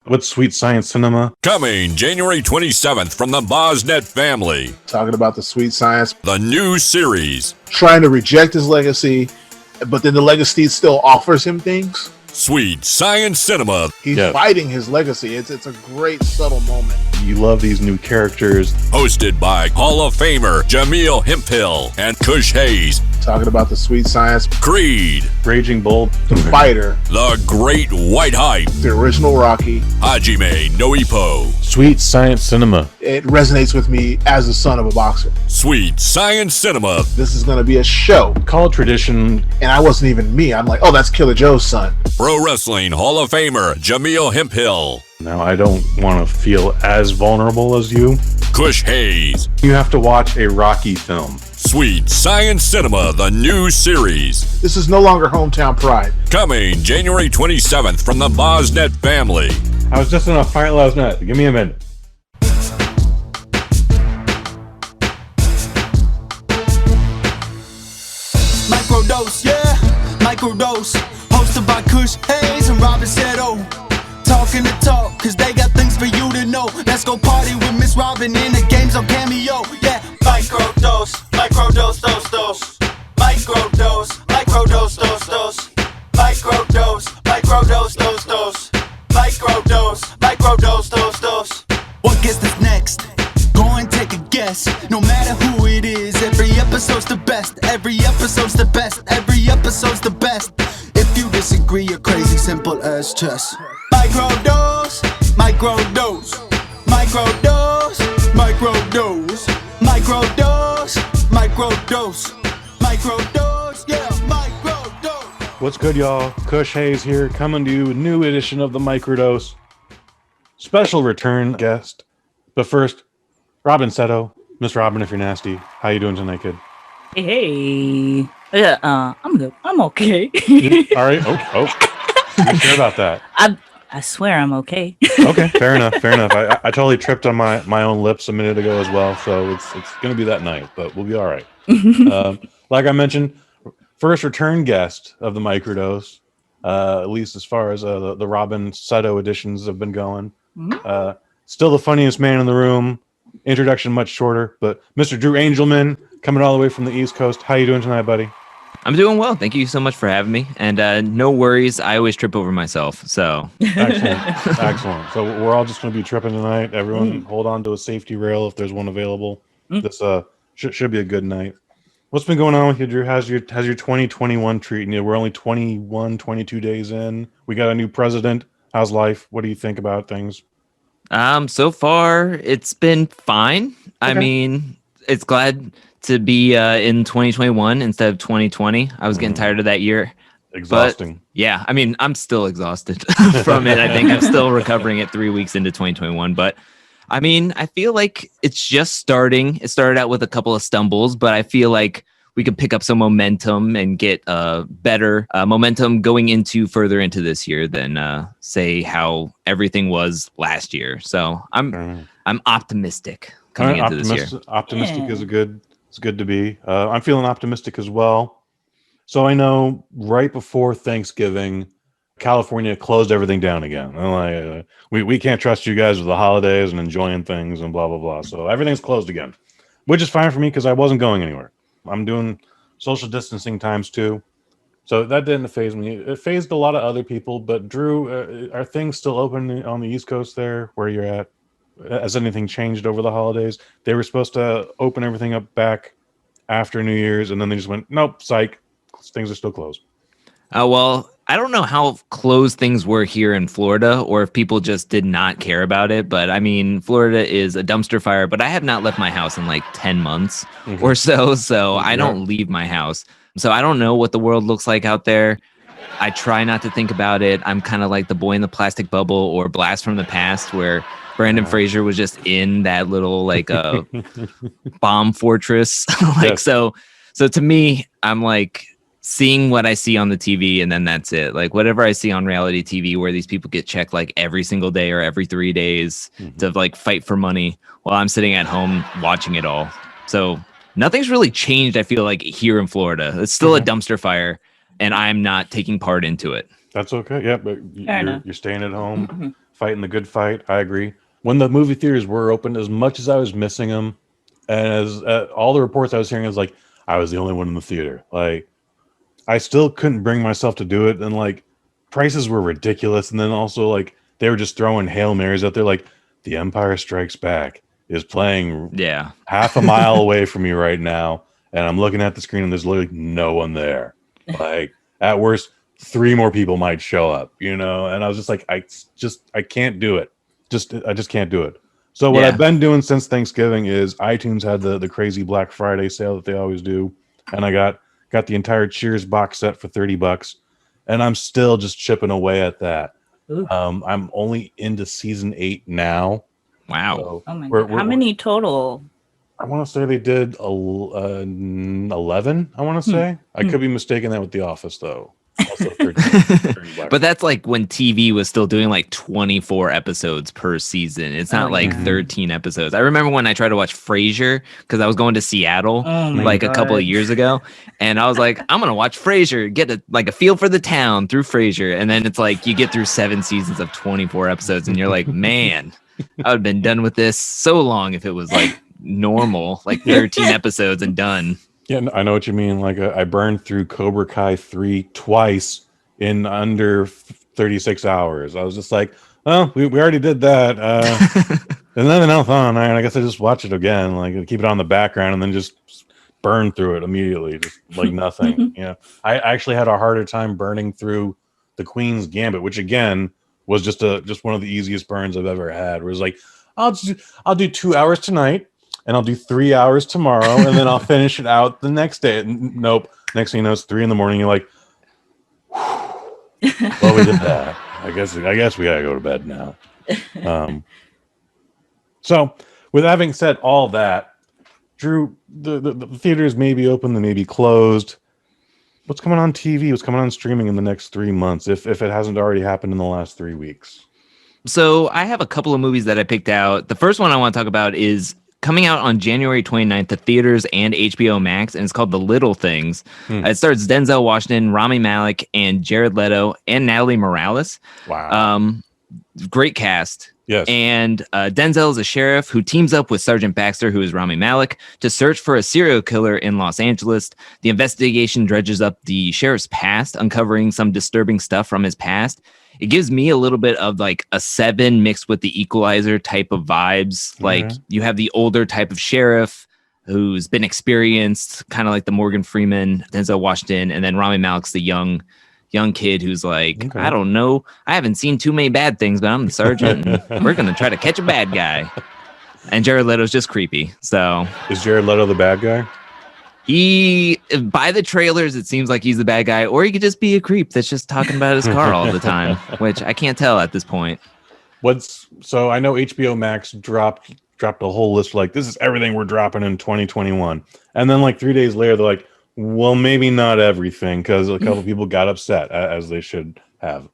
What's Sweet Science Cinema? Coming January 27th from the BosNet family. Talking about the Sweet Science. The new series. Trying to reject his legacy, but then the legacy still offers him things. Sweet Science Cinema. He's fighting his legacy. It's a great subtle moment. You love these new characters. Hosted by Hall of Famer Jameel Hemphill and Kush Hayes. Talking about the Sweet Science. Creed. Raging Bull. The Fighter. The Great White Hype. The original Rocky. Hajime Noipo. Sweet Science Cinema. It resonates with me as the son of a boxer. Sweet Science Cinema. This is going to be a show. Called tradition. And I wasn't even me. I'm like, oh, that's Killer Joe's son. Pro Wrestling Hall of Famer Jameel Hemphill. Now, I don't want to feel as vulnerable as you. Kush Hayes. You have to watch a Rocky film. Sweet Science Cinema, the new series. This is no longer Hometown Pride. Coming January 27th from the BosNet family. I was just in a fight last night. Give me a minute. Microdose, yeah, Microdose. Hosted by Kush Hayes and Robyn Seto. Talking the talk, cause they got things for you to know. Let's go party with Miss Robyn in the games on Cameo. Yeah, Microdose, Microdose, dose, dose. Microdose, Microdose, dose, dose. Microdose, Microdose, dose, dose. Microdose, Microdose, dose, dose. What gets us next? Go and take a guess. No matter who it is, every episode's the best. Every episode's the best. Every episode's the best. If you disagree, you're crazy, simple as chess. Microdose, microdose, microdose, microdose, microdose, microdose, microdose, yeah, microdose. What's good, y'all? Kush Hayes here, coming to you, a new edition of the Microdose. Special return guest. But first, Robyn Seto. Miss Robyn, if you're nasty. How you doing tonight, kid? Hey. Yeah, I'm good. I'm okay. All right. Oh. You sure about that? I swear I'm okay. Okay, fair enough. I totally tripped on my own lips a minute ago as well, so it's going to be that night, but we'll be all right. Like I mentioned, first return guest of the Microdose, at least as far as the Robyn Seto editions have been going. Still the funniest man in the room. Introduction much shorter, but Mr. Drew Angelman coming all the way from the East Coast. How you doing tonight, buddy? I'm doing well. Thank you so much for having me. And no worries. I always trip over myself. So Excellent. So we're all just going to be tripping tonight. Everyone hold on to a safety rail if there's one available. This should be a good night. What's been going on with you, Drew? How's your 2021 treating you? We're only 22 days in. We got a new president. How's life? What do you think about things? So far, it's been fine. Okay. I mean, it's glad to be in 2021 instead of 2020. I was getting tired of that year. Exhausting. But, yeah, I mean, I'm still exhausted from it. I think I'm still recovering at 3 weeks into 2021. But, I mean, I feel like it's just starting. It started out with a couple of stumbles, but I feel like we could pick up some momentum and get better momentum going into further into this year than say how everything was last year. So I'm optimistic coming into this year. Optimistic is it's good to be. I'm feeling optimistic as well. So I know right before Thanksgiving, California closed everything down again. Like, we can't trust you guys with the holidays and enjoying things and blah blah blah. So everything's closed again, which is fine for me because I wasn't going anywhere. I'm doing social distancing times 2. So that didn't faze me. It fazed a lot of other people. But Drew, are things still open on the East Coast there where you're at? Has anything changed over the holidays? They were supposed to open everything up back after New Year's, and then they just went, nope, psych. Things are still closed. Well, I don't know how closed things were here in Florida or if people just did not care about it. But I mean, Florida is a dumpster fire, but I have not left my house in like 10 months or so. So I don't leave my house. So I don't know what the world looks like out there. I try not to think about it. I'm kind of like the boy in the plastic bubble or Blast from the Past where Brandon Fraser was just in that little like bomb fortress. So to me, I'm like, seeing what I see on the TV, and then that's it. Like whatever I see on reality TV where these people get checked like every single day or every 3 days to like fight for money while I'm sitting at home watching it all. So nothing's really changed, I feel like, here in Florida. It's still a dumpster fire, and I'm not taking part into it. That's okay. Yeah, but you're staying at home. fighting the good fight. I agree. When the movie theaters were open, as much as I was missing them, and as all the reports I was hearing is like I was the only one in the theater. Like I still couldn't bring myself to do it, and like prices were ridiculous. And then also like they were just throwing Hail Marys out there, like The Empire Strikes Back is playing half a mile away from me right now, and I'm looking at the screen and there's literally no one there. Like at worst, 3 more people might show up, and I was just like, I can't do it. I just can't do it. So what I've been doing since Thanksgiving is iTunes had the crazy Black Friday sale that they always do, and I got the entire Cheers box set for $30, and I'm still just chipping away at that. I'm only into season 8 now. Wow. So Oh my God. How many total? I want to say they did 11. I want to say. I could be mistaken that with The Office, though. Also 30 but that's like when TV was still doing like 24 episodes per season. It's not like 13 episodes. I remember when I tried to watch Frasier because I was going to Seattle a couple of years ago, and I was like, I'm gonna watch Frasier, get a feel for the town through Frasier, and then it's like you get through 7 seasons of 24 episodes, and you're like, man, I would have been done with this so long if it was like normal, like 13 episodes and done. Yeah, I know what you mean. Like I burned through Cobra Kai 3 twice in under 36 hours. I was just like, well, we already did that. There's nothing else on there, and I guess I just watch it again, like keep it on the background, and then just burn through it immediately, just like nothing. I actually had a harder time burning through the Queens Gambit, which again was just one of the easiest burns I've ever had. Where it's like, I'll do 2 hours tonight, and I'll do 3 hours tomorrow, and then I'll finish it out the next day. Nope. Next thing you know, it's 3 a.m. You're like, well, we did that. I guess we gotta go to bed now. So, with having said all that, Drew, the theaters may be open, they may be closed. What's coming on TV? What's coming on streaming in the next 3 months, if it hasn't already happened in the last 3 weeks? So I have a couple of movies that I picked out. The first one I want to talk about is coming out on January 29th to theaters and HBO Max, and it's called The Little Things. It stars Denzel Washington, Rami Malek, and Jared Leto, and Natalie Morales. Wow. Great cast. Yes. And Denzel is a sheriff who teams up with Sergeant Baxter, who is Rami Malek, to search for a serial killer in Los Angeles. The investigation dredges up the sheriff's past, uncovering some disturbing stuff from his past. It gives me a little bit of like a Seven mixed with the Equalizer type of vibes. Like you have the older type of sheriff who's been experienced, kind of like the Morgan Freeman, Denzel Washington, and then Rami Malek's the young kid who's like, I don't know, I haven't seen too many bad things, but I'm the sergeant, and we're gonna try to catch a bad guy. And Jared Leto's just creepy. So is Jared Leto the bad guy? He, by the trailers, it seems like he's the bad guy, or he could just be a creep that's just talking about his car all the time, which I can't tell at this point. So I know HBO Max dropped a whole list like, this is everything we're dropping in 2021, and then like 3 days later they're like, well, maybe not everything, because a couple people got upset, as they should have.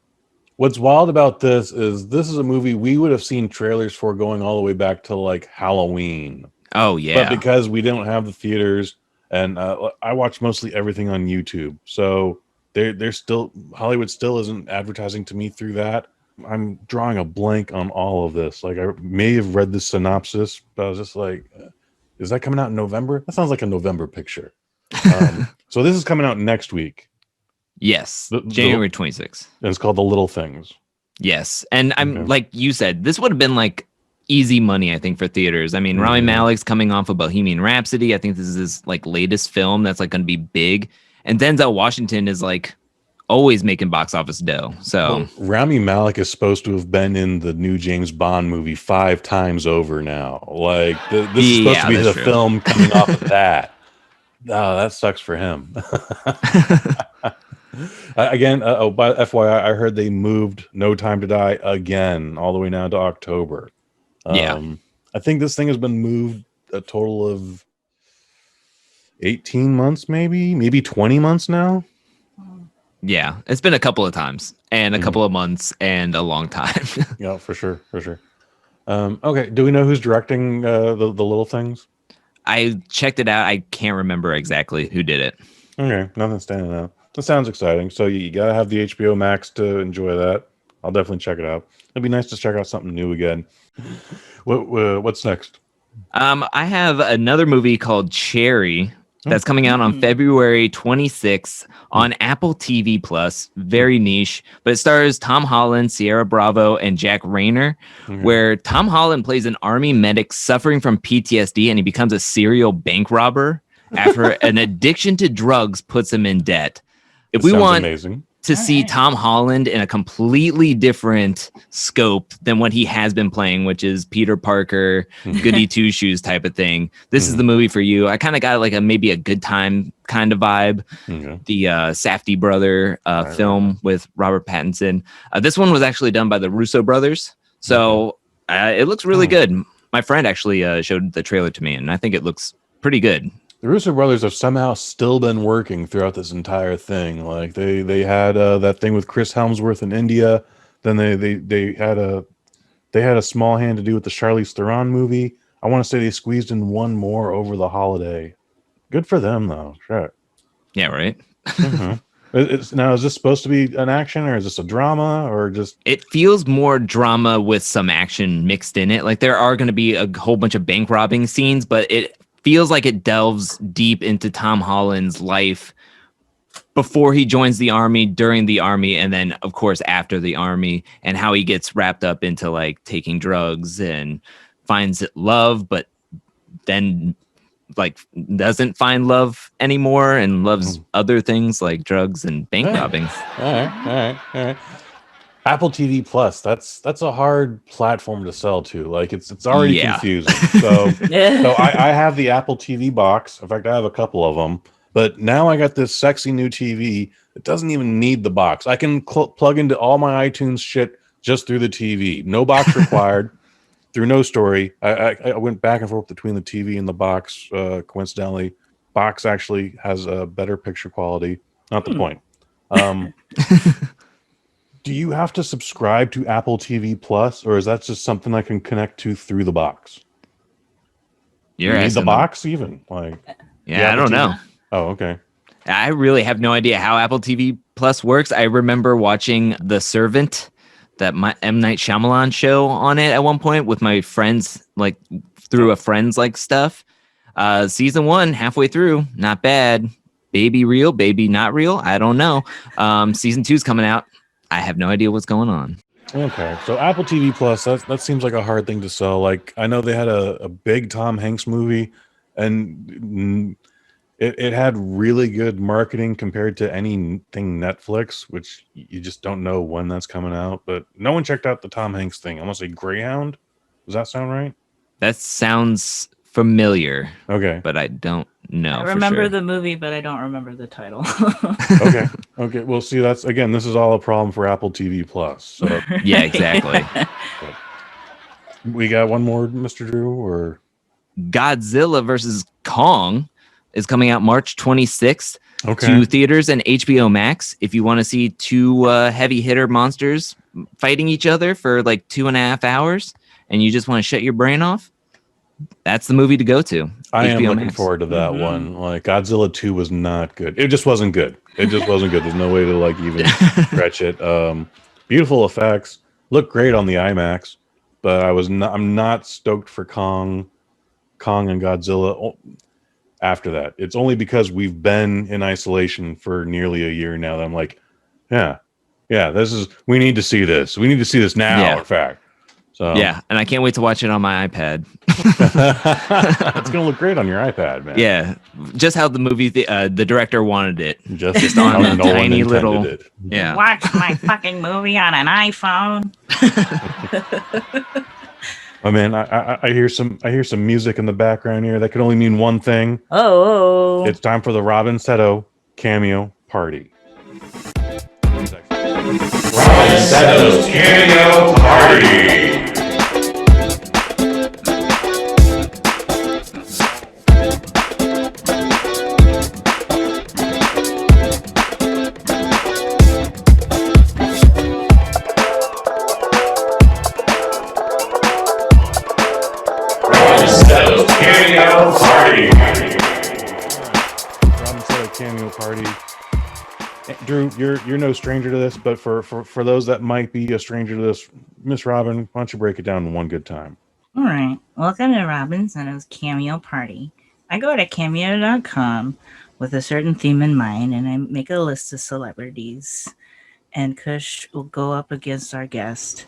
What's wild about this is a movie we would have seen trailers for going all the way back to like Halloween. Oh yeah, but because we don't have the theaters. And I watch mostly everything on YouTube. So they're still, Hollywood still isn't advertising to me through that. I'm drawing a blank on all of this. Like I may have read the synopsis, but I was just like, is that coming out in November? That sounds like a November picture. So this is coming out next week. Yes, January 26th. And it's called The Little Things. Yes. And I'm like you said, this would have been like easy money, I think, for theaters. I mean, Rami Malek's coming off of Bohemian Rhapsody. I think this is his like latest film that's like going to be big. And Denzel Washington is like always making box office dough. So Rami Malek is supposed to have been in the new James Bond movie 5 times over now. Like this is supposed to be the film coming off of that. Oh, that sucks for him. Again, by FYI, I heard they moved No Time to Die again all the way now to October. I think this thing has been moved a total of 18 months, maybe 20 months now. Yeah, it's been a couple of times and a couple of months and a long time. Yeah, for sure. Okay, do we know who's directing the Little Things? I checked it out. I can't remember exactly who did it. Okay, nothing standing out. That sounds exciting. So you got to have the HBO Max to enjoy that. I'll definitely check it out. It'd be nice to check out something new again. What's next? I have another movie called Cherry that's coming out on February 26th on Apple TV Plus. Very niche, but it stars Tom Holland, Sierra Bravo, and Jack Rayner, where Tom Holland plays an army medic suffering from PTSD, and he becomes a serial bank robber after an addiction to drugs puts him in debt. If we want amazing to see Tom Holland in a completely different scope than what he has been playing, which is Peter Parker, goody two shoes type of thing. This is the movie for you. I kind of got like maybe a Good Time kind of vibe. The Safdie brother film with Robert Pattinson. This one was actually done by the Russo brothers. So it looks really good. My friend actually showed the trailer to me, and I think it looks pretty good. The Russo brothers have somehow still been working throughout this entire thing. Like they had that thing with Chris Helmsworth in India. Then they had a small hand to do with the Charlize Theron movie. I want to say they squeezed in one more over the holiday. Good for them though. Sure. Yeah, right. Now, is this supposed to be an action, or is this a drama, or just? It feels more drama with some action mixed in it. Like there are going to be a whole bunch of bank robbing scenes, but it feels like it delves deep into Tom Holland's life before he joins the army, during the army, and then of course after the army, and how he gets wrapped up into like taking drugs and finds love, but then like doesn't find love anymore and loves other things like drugs and bank robbing. All right. Apple TV Plus, that's a hard platform to sell to. Like it's already confusing. So I have the Apple TV box. In fact, I have a couple of them. But now I got this sexy new TV. It doesn't even need the box. I can plug into all my iTunes shit just through the TV. No box required. Through No Story. I went back and forth between the TV and the box. Coincidentally, box actually has a better picture quality. Not the point. Do you have to subscribe to Apple TV Plus, or is that just something I can connect to through the box? You need the box even? Like, I don't know. Oh, okay. I really have no idea how Apple TV Plus works. I remember watching The Servant, that M. Night Shyamalan show on it at one point with my friends, like through a friend's like stuff. Season 1, halfway through, not bad. Baby real, baby not real. I don't know. Season 2 is coming out. I have no idea what's going on. Okay, so Apple TV Plus, that seems like a hard thing to sell. Like, I know they had a big Tom Hanks movie, and it had really good marketing compared to anything Netflix, which you just don't know when that's coming out. But no one checked out the Tom Hanks thing. I want to say Greyhound. Does that sound right? That sounds familiar. Okay. But I don't know. I remember the movie, but I don't remember the title. Okay. Well, see, this is all a problem for Apple TV Plus. So. Yeah, exactly. We got one more, Mr. Drew, or Godzilla versus Kong is coming out March 26th to theaters and HBO Max. If you want to see two heavy hitter monsters fighting each other for like 2.5 hours and you just want to shut your brain off, that's the movie to go to. I am looking forward to that one. Like Godzilla 2 was not good. It just wasn't good. There's no way to like even stretch it. Beautiful effects, look great on the IMAX, but I'm not stoked for Kong and Godzilla after that. It's only because we've been in isolation for nearly a year now that I'm like, we need to see this. We need to see this now, in fact. So yeah, and I can't wait to watch it on my iPad. It's gonna look great on your iPad, man. Yeah, just how the movie the director wanted it. Just on a tiny little. Yeah, watch my fucking movie on an iPhone. Oh man, I hear some music in the background here. That could only mean one thing. Oh, it's time for the Robyn Seto cameo party. Robyn Seto's cameo party. Drew, you're no stranger to this, but for those that might be a stranger to this, Miss Robyn, why don't you break it down in one good time? All right. Welcome to Robyn Seto's Cameo Party. I go to cameo.com with a certain theme in mind, and I make a list of celebrities. And Kush will go up against our guest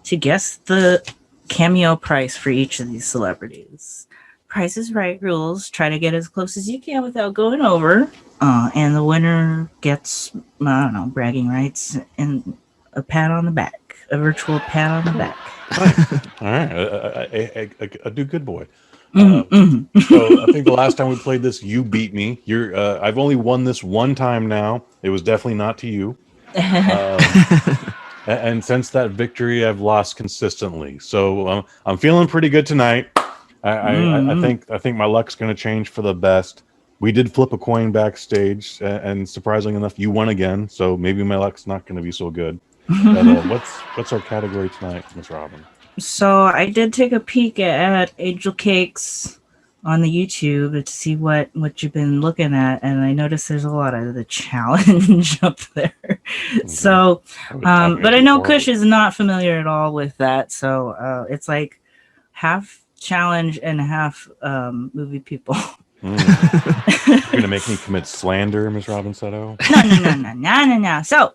to guess the cameo price for each of these celebrities. Price is Right rules. Try to get as close as you can without going over. And the winner gets, I don't know, bragging rights and a pat on the back, a virtual pat on the back. All right, a do good boy. So I think the last time we played this, you beat me. I've only won this one time now. It was definitely not to you. And since that victory, I've lost consistently. So I'm feeling pretty good tonight. I think my luck's going to change for the best. We did flip a coin backstage, and surprisingly enough, you won again. So maybe my luck's not going to be so good. But what's our category tonight, Miss Robyn? So I did take a peek at Angelcake's on the YouTube to see what you've been looking at, and I noticed there's a lot of the challenge up there. Okay. So, but I know Kush is not familiar at all with that. So it's like half challenge and half movie people. You're gonna make me commit slander, Miss Robyn Seto? No. So,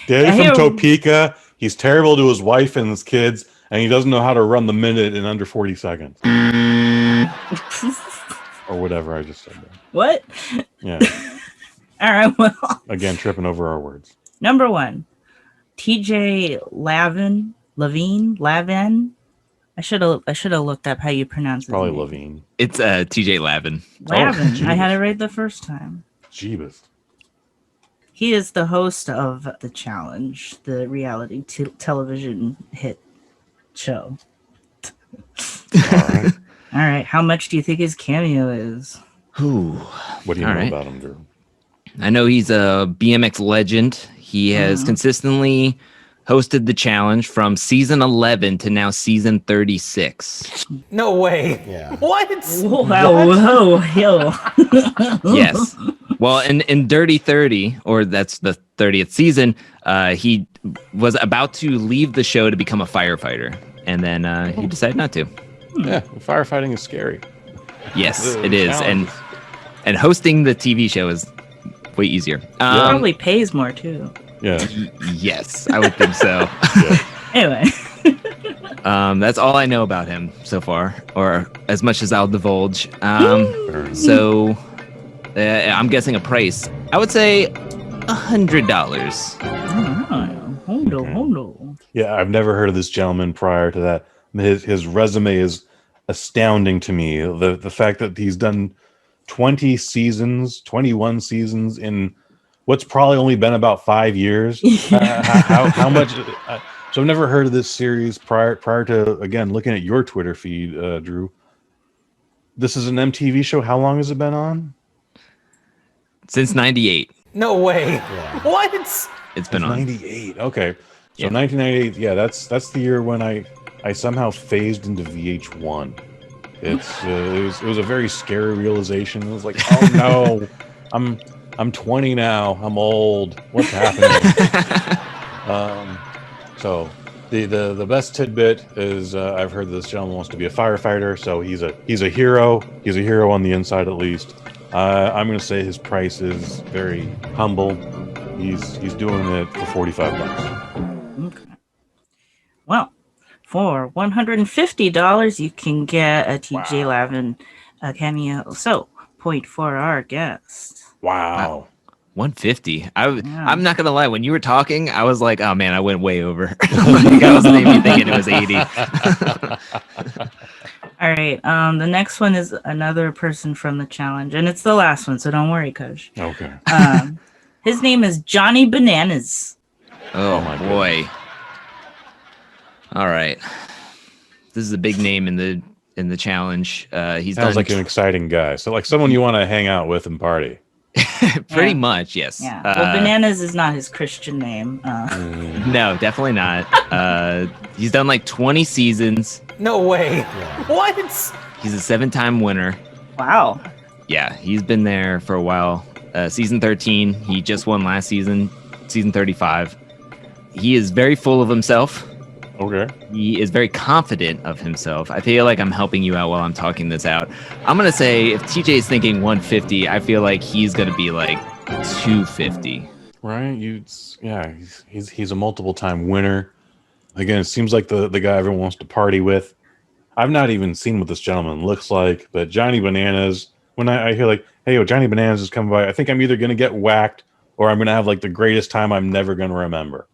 Daddy from Topeka, he's terrible to his wife and his kids, and he doesn't know how to run the minute in under 40 seconds. Or whatever I just said there. What? Yeah. All right, well. Again, tripping over our words. Number 1, TJ Lavin. I should have looked up how you pronounce it. Probably Levine. It's TJ Lavin. Lavin. I had it right the first time. Jeebus. He is the host of The Challenge, the reality television hit show. All right. How much do you think his cameo is? What do you know about him, Drew? I know he's a BMX legend. He has consistently hosted The Challenge from season 11 to now season 36. No way. Yeah. What? Whoa. Yes. Well, in Dirty 30, or that's the 30th season, he was about to leave the show to become a firefighter, and then he decided not to. Yeah, firefighting is scary. Yes, it is, and hosting the TV show is way easier. Probably pays more too. Yeah. Yes, I would think so. Anyway. That's all I know about him so far, or as much as I'll divulge. So I'm guessing a price. I would say $100. Hondo. Yeah, I've never heard of this gentleman prior to that. His resume is astounding to me. The fact that he's done 21 seasons in what's probably only been about 5 years. How much? So I've never heard of this series prior to, again, looking at your Twitter feed, Drew. This is an MTV show. How long has it been on? Since 98. No way. Yeah. What? It's been on 98. Okay. So Yeah. 1998. Yeah, that's the year when I somehow phased into VH1. It was a very scary realization. It was like, oh no, I'm 20 now. I'm old. What's happening? So the best tidbit is I've heard this gentleman wants to be a firefighter. So he's a hero. He's a hero on the inside at least. I'm going to say his price is very humble. He's doing it for $45. Okay. Well, for $150, you can get a TJ Lavin cameo. So, point for our guest. Wow. 150. I'm not gonna lie. When you were talking, I was like, "Oh man, I went way over." Like, I was maybe thinking it was 80. All right. The next one is another person from the challenge, and it's the last one, so don't worry, Kush. Okay. His name is Johnny Bananas. Oh my boy. All right. This is a big name in the challenge. He's Sounds done like an exciting guy. So like someone you want to hang out with and party. pretty much, yes. Yeah. Well, Bananas is not his Christian name. No, definitely not. He's done like 20 seasons. No way. What? He's a 7-time winner. Wow. Yeah, he's been there for a while. season 13. He just won last season, season 35. He is very full of himself. Okay. He is very confident of himself. I feel like I'm helping you out while I'm talking this out. I'm going to say if TJ is thinking 150, I feel like he's going to be like 250. Right? He's a multiple time winner. Again, it seems like the guy everyone wants to party with. I've not even seen what this gentleman looks like, but Johnny Bananas, when I hear like, hey, Johnny Bananas is coming by, I think I'm either going to get whacked or I'm going to have like the greatest time I'm never going to remember.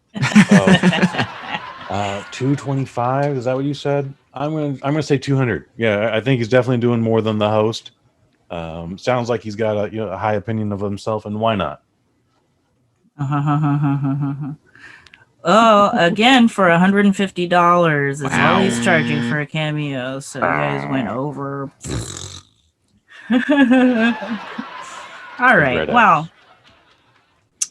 225, is that what you said? I'm gonna say 200. Yeah, I think he's definitely doing more than the host. Sounds like he's got a high opinion of himself, and why not? Oh, again, for $150 is all he's charging for a cameo. So you guys went over. All right. Well,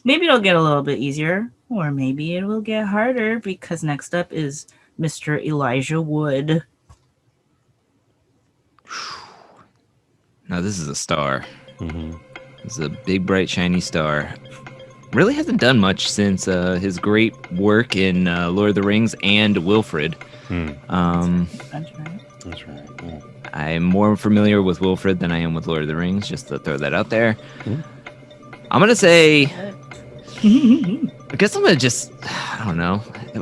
maybe it'll get a little bit easier, or maybe it will get harder, because next up is Mr. Elijah Wood. Now this is a star. Mm-hmm. This is a big, bright, shiny star. Really hasn't done much since his great work in Lord of the Rings and Wilfred. That's right. That's right. Yeah. I'm more familiar with Wilfred than I am with Lord of the Rings, just to throw that out there. Mm-hmm. I'm going to say... I guess I'm going to just... I don't know.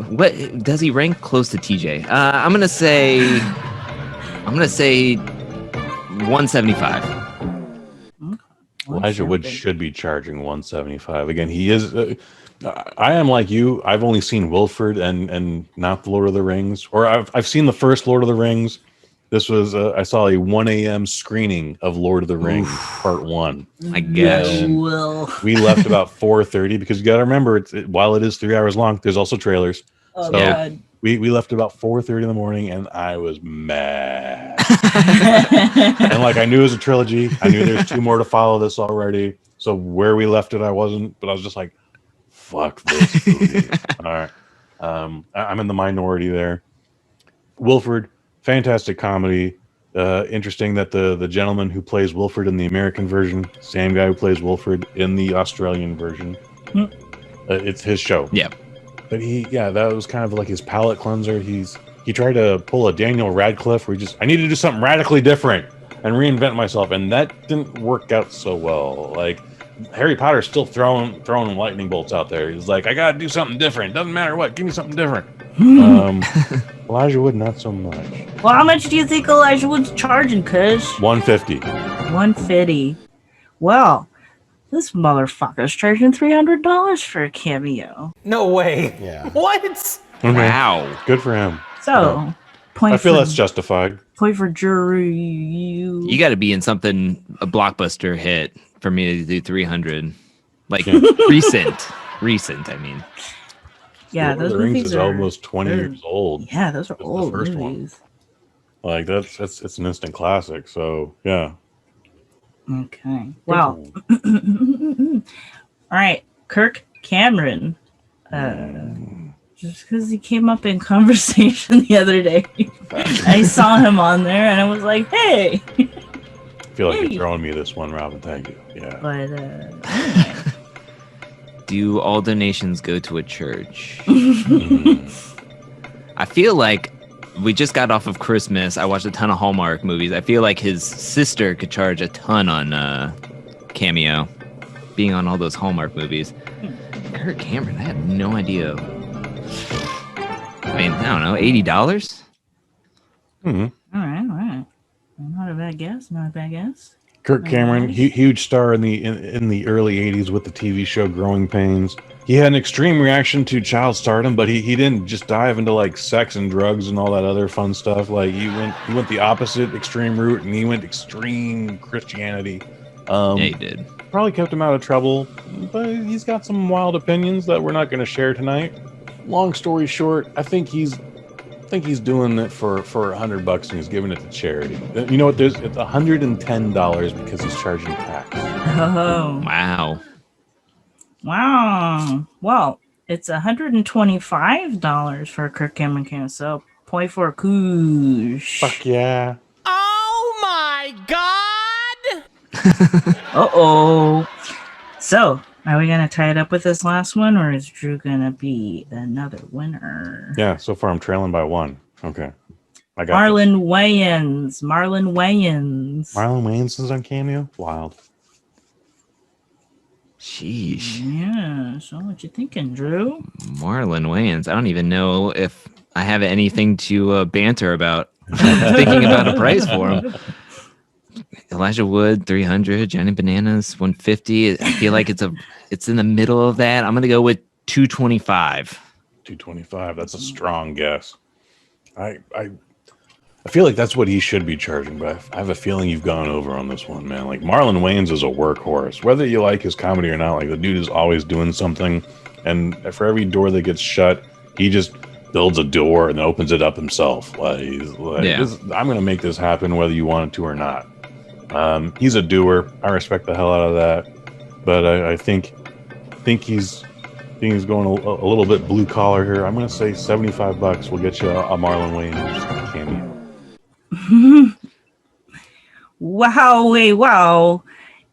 What does he rank close to TJ? I'm going to say... 175. Elijah Wood should be charging 175. Again, he is. I am like you. I've only seen Wilfred and not the Lord of the Rings, or I've seen the first Lord of the Rings. This was I saw a 1 a.m. screening of Lord of the Rings Part 1. I guess we left about 4:30 because you got to remember, while it is 3 hours long, there's also trailers. Oh, so yeah. we left about 4:30 in the morning, and I was mad. And like I knew it was a trilogy. I knew there's 2 more to follow this already. So where we left it, I wasn't. But I was just like, "Fuck this movie." All right, I'm in the minority there. Wilfred, fantastic comedy. Interesting that the gentleman who plays Wilfred in the American version, same guy who plays Wilfred in the Australian version. It's his show. Yeah. But that was kind of like his palate cleanser. He tried to pull a Daniel Radcliffe where I need to do something radically different and reinvent myself, and that didn't work out so well. Like Harry Potter's still throwing lightning bolts out there. He's like, I gotta do something different. Doesn't matter what, give me something different. Elijah Wood, not so much. Well, how much do you think Elijah Wood's charging, Kush? 150. 150. Well, this motherfucker's charging $300 for a cameo. No way. Yeah. What? Okay. Wow. Good for him. So, point I feel for, that's justified. point for jury. You got to be in something, a blockbuster hit, for me to do 300. Like, recent, I mean. Yeah, Lord of those the Rings movies is are almost 20 years old. Yeah, those are It's the old first one. movies. Like it's an instant classic. So yeah. Okay. Well. All right, Kirk Cameron. Just because he came up in conversation the other day, I saw him on there, and I was like, "Hey." I feel like you're throwing me this one, Robyn. Thank you. Yeah. But anyway. Do all donations go to a church? I feel like we just got off of Christmas. I watched a ton of Hallmark movies. I feel like his sister could charge a ton on Cameo, being on all those Hallmark movies. Kirk Cameron, I had no idea. I mean, I don't know, $80? Mm-hmm. All right. Not a bad guess. Kirk Cameron, huge star in the early 80s with the TV show Growing Pains. He had an extreme reaction to child stardom, but he didn't just dive into like sex and drugs and all that other fun stuff. Like he went the opposite extreme route, and he went extreme Christianity. Yeah, he did. Probably kept him out of trouble, but he's got some wild opinions that we're not going to share tonight. Long story short, I think he's doing it for $100 and he's giving it to charity. You know what? It's $110 because he's charging tax. Oh. Wow. Well, it's $125 for a Kirk Cameron cameo. So, point for Kush. Fuck yeah. Oh my God! Uh-oh. So, are we going to tie it up with this last one, or is Drew going to be another winner? Yeah, so far I'm trailing by 1. Okay. I got Marlon Wayans. Marlon Wayans. Marlon Wayans is on Cameo? Wild. Sheesh. Yeah, so what you thinking, Drew? Marlon Wayans. I don't even know if I have anything to banter about. Thinking about a price for him. Elijah Wood, 300. Johnny Bananas, 150. I feel like it's in the middle of that. I'm gonna go with 225. 225. That's a strong guess. I feel like that's what he should be charging, but I have a feeling you've gone over on this one, man. Like Marlon Wayans is a workhorse. Whether you like his comedy or not, like the dude is always doing something, and for every door that gets shut, he just builds a door and then opens it up himself. Like, I'm gonna make this happen whether you want it to or not. He's a doer. I respect the hell out of that, but I think he's going a little bit blue collar here. I'm gonna say $75 will get you a Marlon Wayans cameo. Wow.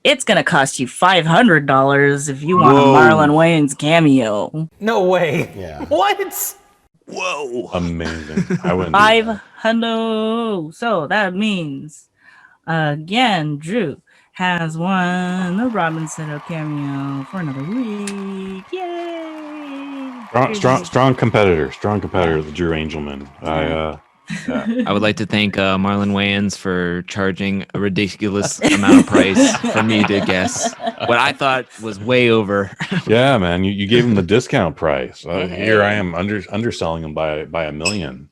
It's going to cost you $500 if you want a Marlon Wayans cameo. No way. Yeah. What? Whoa. Amazing. I wouldn't. $500. So that means, again, Drew has won the Robyn Seto cameo for another week. Yay! Strong competitor, the Drew Angelman. I would like to thank Marlon Wayans for charging a ridiculous amount of price for me to guess what I thought was way over. Yeah, man, you gave him the discount price. Here I am underselling him by $1 million.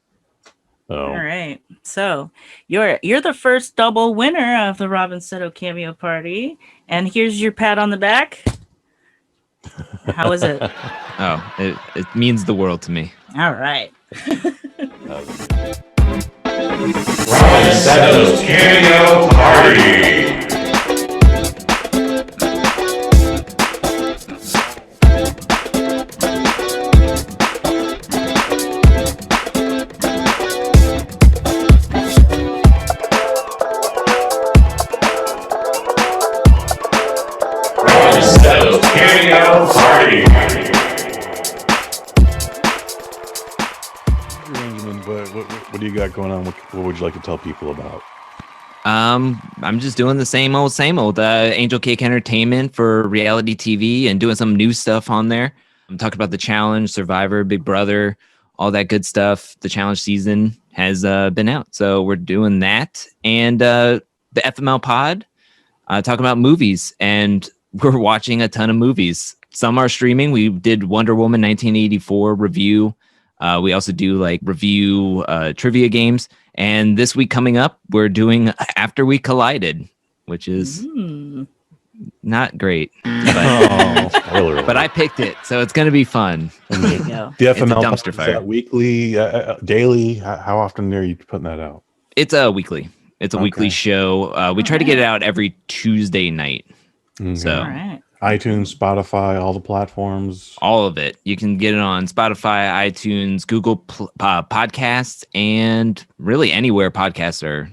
So. All right, so you're the first double winner of the Robyn Seto cameo party, and here's your pat on the back. How is it? Oh, it means the world to me. All right. Robyn Seto's Cameo Party. Robyn Seto's Cameo Party. What do you got going on? What would you like to tell people about? I'm just doing the same old. Angelcake Entertainment for reality TV and doing some new stuff on there. I'm talking about the challenge, Survivor, Big Brother, all that good stuff. The challenge season has been out, so we're doing that. And the FML Pod, talking about movies, and we're watching a ton of movies. Some are streaming. We did Wonder Woman 1984 review. We also do like review trivia games. And this week coming up, we're doing After We Collided, which is not great. But, but I picked it, so it's going to be fun. There you go. The FML it's a dumpster fire. Weekly, daily? How often are you putting that out? It's a weekly. It's a weekly show. We try to get it out every Tuesday night. Mm-hmm. So. All right. iTunes, Spotify, all the platforms. All of it. You can get it on Spotify, iTunes, Google Podcasts, and really anywhere podcasts are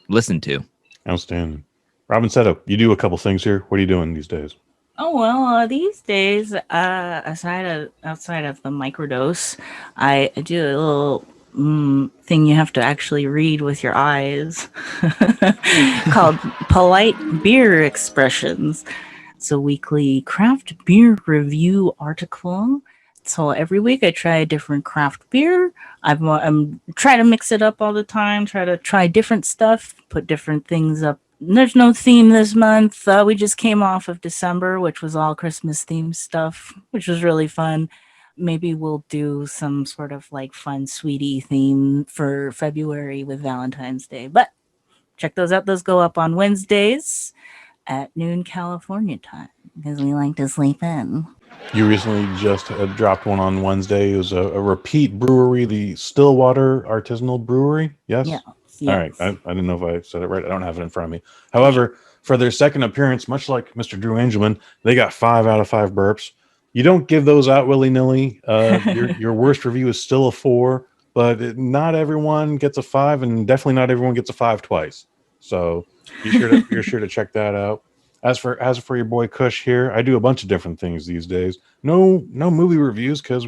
listened to. Outstanding. Robyn Seto, you do a couple things here. What are you doing these days? Oh, well, these days, outside of the microdose, I do a little thing you have to actually read with your eyes called Polite Beer Expressions. It's a weekly craft beer review article. So every week I try a different craft beer. I'm trying to mix it up all the time, try to try different stuff, put different things up. There's no theme this month. We just came off of December, which was all Christmas themed stuff, which was really fun. Maybe we'll do some sort of like fun sweetie theme for February with Valentine's Day. But check those out. Those go up on Wednesdays at noon California time because we like to sleep in. You recently just dropped one on Wednesday. It was a repeat brewery, the Stillwater Artisanal Brewery. Yes? Yeah. All right. I didn't know if I said it right. I don't have it in front of me. However, for their second appearance, much like Mr. Drew Angelman, they got 5 out of 5 burps. You don't give those out willy-nilly. Your worst review is still a 4, but not everyone gets a 5, and definitely not everyone gets a 5 twice. So you're sure to check that out. As for your boy Kush here, I do a bunch of different things these days. No movie reviews because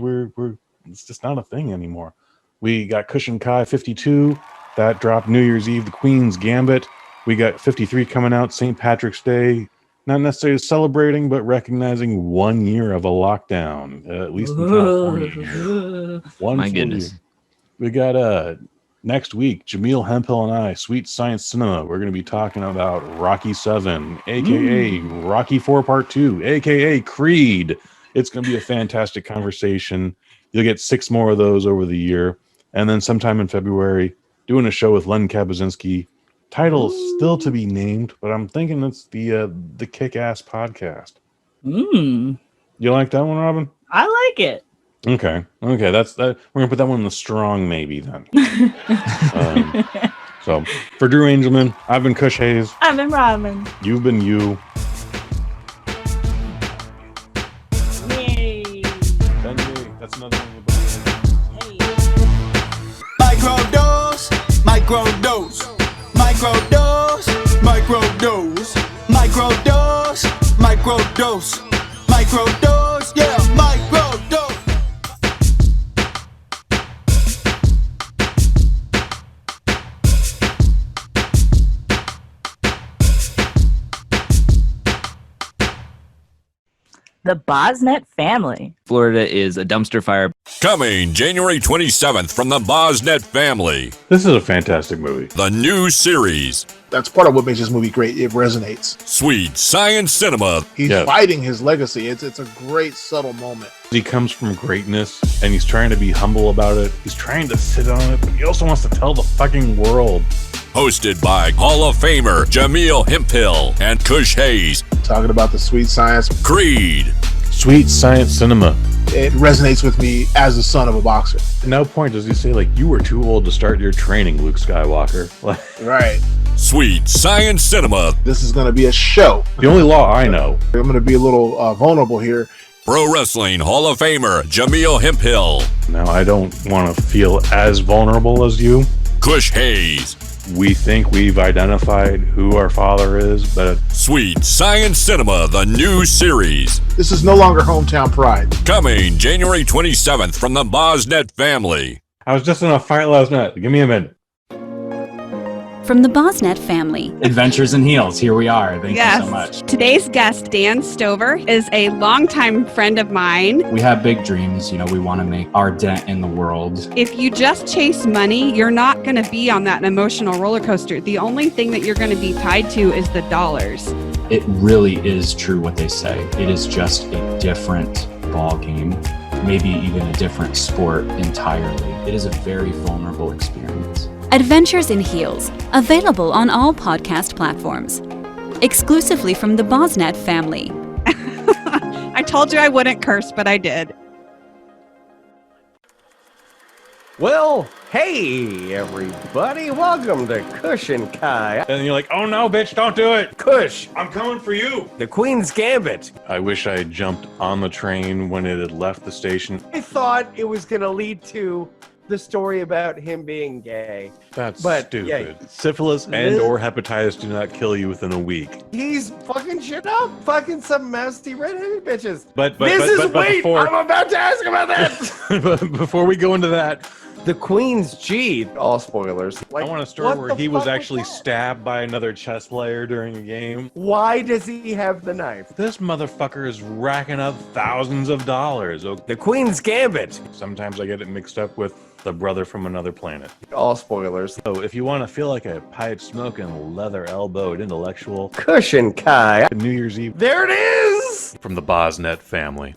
it's just not a thing anymore. We got Kush And Kai 52 that dropped New Year's Eve. The Queens Gambit. We got 53 coming out St. Patrick's Day. Not necessarily celebrating, but recognizing 1 year of a lockdown, at least in California. My goodness. Year. We got next week, Jameel Hemphill and I, Sweet Science Cinema. We're going to be talking about Rocky 7, aka Rocky 4 Part 2, aka Creed. It's going to be a fantastic conversation. You'll get 6 more of those over the year. And then sometime in February, doing a show with Len Kabaczynski. Title still to be named, but I'm thinking it's the Kick-Ass Podcast. You like that one, Robyn? I like it. Okay, that's that. We're gonna put that one in the strong maybe then. So for Drew Angelman, I've been Kush Hayes. I've been Robyn. You've been you. Yay. Then me. That's another one. Hey. Microdose, microdose, microdose, microdose, microdose, microdose, microdose, yeah, microdose. The BosNet family. Florida is a dumpster fire. Coming January 27th from the BosNet family. This is a fantastic movie. The new series, That's part of what makes this movie great. It resonates. Sweet Science Cinema. He's Yeah. fighting his legacy. It's a great subtle moment. He comes from greatness, and he's trying to be humble about it. He's trying to sit on it, but he also wants to tell the fucking world. Hosted by Hall of Famer Jameel Hemphill and Kush Hayes. Talking about the sweet science. Creed. Sweet Science Cinema. It resonates with me as the son of a boxer. At no point does he say, like, you were too old to start your training, Luke Skywalker. Like, Right. Sweet Science Cinema. This is going to be a show. the only law I know. I'm going to be a little vulnerable here. Pro Wrestling Hall of Famer Jameel Hemphill. Now, I don't want to feel as vulnerable as you. Kush Hayes. We think we've identified who our father is, but Sweet Science Cinema, the new series. This is no longer hometown pride. Coming January 27th from the BosNet family. I was just in a fight last night. Give me a minute. From the BosNet family. Adventures in Heels, here we are. Thank Yes. you so much. Today's guest, Dan Stover, is a longtime friend of mine. We have big dreams. You know, we want to make our dent in the world. If you just chase money, you're not going to be on that emotional roller coaster. The only thing that you're going to be tied to is the dollars. It really is true what they say. It is just a different ball game, maybe even a different sport entirely. It is a very vulnerable experience. Adventures in Heels, available on all podcast platforms. Exclusively from the BosNet family. I told you I wouldn't curse, but I did. Well, hey, everybody. Welcome to Kush and Kai. And you're like, oh no, bitch, don't do it. Kush, I'm coming for you. the Queens Gambit. I wish I had jumped on the train when it had left the station. I thought it was going to lead to the story about him being gay. That's But, stupid. yeah. Syphilis and or hepatitis do not kill you within a week. He's fucking shit up. Fucking some nasty redheaded bitches. But Wait, before, I'm about to ask about that. before we go into that, The Queen's G. All spoilers. I want a story where he was actually stabbed by another chess player during a game. Why does he have the knife? This motherfucker is racking up thousands of dollars. Okay. The Queen's Gambit. Sometimes I get it mixed up with the brother from another planet. All spoilers. So if you want to feel like a pipe-smoking, leather-elbowed intellectual, Kush and Kai. New Year's Eve There it is. from the BosNet family.